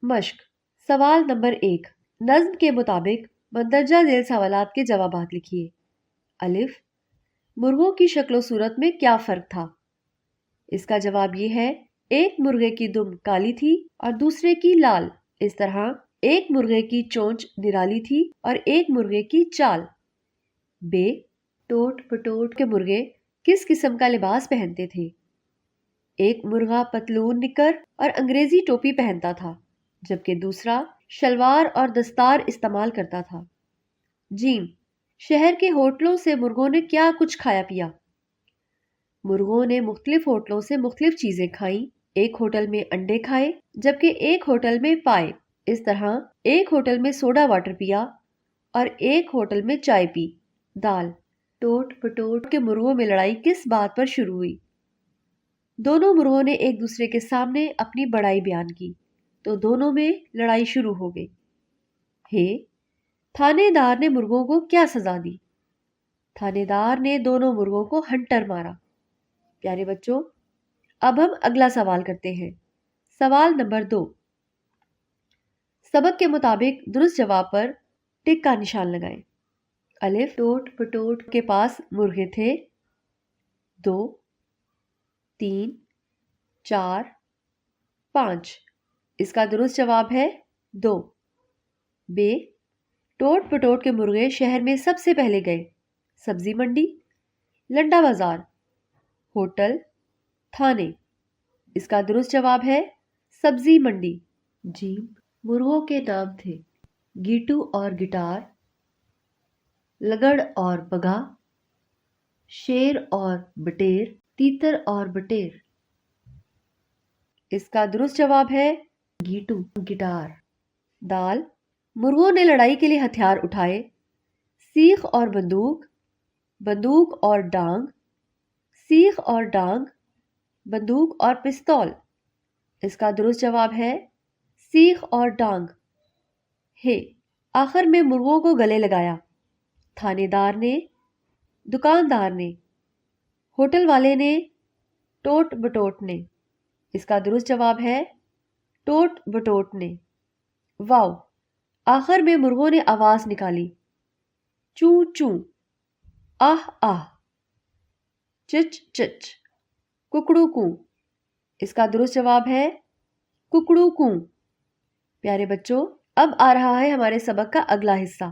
مشق سوال نمبر 1 نظم کے مطابق مندرجہ ذیل سوالات کے جوابات لکھیے۔ الف مرغوں کی شکل و صورت میں کیا فرق تھا؟ اس کا جواب یہ ہے ایک مرغے کی دم کالی تھی اور دوسرے کی لال۔ اس طرح ایک مرغے کی چونچ نرالی تھی اور ایک مرغے کی چال۔ ب ٹوٹ پٹوٹ کے مرغے کس قسم کا لباس پہنتے تھے؟ ایک مرغا پتلون نکر اور انگریزی ٹوپی پہنتا تھا جبکہ دوسرا شلوار اور دستار استعمال کرتا تھا۔ جیم شہر کے ہوٹلوں سے مرغوں نے کیا کچھ کھایا پیا؟ مرغوں نے مختلف ہوٹلوں سے مختلف چیزیں کھائیں۔ ایک ہوٹل میں انڈے کھائے جبکہ ایک ہوٹل میں پائے۔ اس طرح ایک ہوٹل میں سوڈا واٹر پیا اور ایک ہوٹل میں چائے پی۔ دال ٹوٹ پٹوٹ کے مرغوں میں لڑائی کس بات پر شروع ہوئی؟ دونوں مرغوں نے ایک دوسرے کے سامنے اپنی بڑائی بیان کی تو دونوں میں لڑائی شروع ہو گئی۔ تھانے دار نے مرغوں کو کیا سزا دی؟ تھانے دار نے دونوں مرغوں کو ہنٹر مارا۔ پیارے بچوں اب ہم اگلا سوال کرتے ہیں۔ سوال نمبر 2 سبق کے مطابق درست جواب پر ٹک کا نشان لگائیں۔ الف ٹوٹ پٹوٹ کے پاس مرغے تھے 2 3 4 5۔ اس کا درست جواب ہے 2۔ ب ٹوٹ پٹوٹ کے مرغے شہر میں سب سے پہلے گئے سبزی منڈی، لنڈا بازار، ہوٹل، تھانے۔ اس کا درست جواب ہے سبزی منڈی۔ جیم مرغوں کے نام تھے گیٹو اور گٹار، لگڑ اور بگھا، شیر اور بٹیر، تیتر اور بٹیر۔ اس کا درست جواب ہے گیٹو گٹار۔ دال مرغوں نے لڑائی کے لیے ہتھیار اٹھائے سیخ اور بندوق، بندوق اور ڈانگ، سیخ اور ڈانگ، بندوق اور پستول۔ اس کا درست جواب ہے سیخ اور ڈانگ۔ آخر میں مرغوں کو گلے لگایا تھانے دار نے، دکاندار نے، ہوٹل والے نے، ٹوٹ بٹوٹ نے۔ اس کا درست جواب ہے ٹوٹ بٹوٹ نے۔ واو آخر میں مرغوں نے آواز نکالی چوں چوں، آہ آہ، چچ چچ، ککڑو کوں۔ اس کا درست جواب ہے ککڑو کوں۔ پیارے بچوں اب آ رہا ہے ہمارے سبق کا اگلا حصہ۔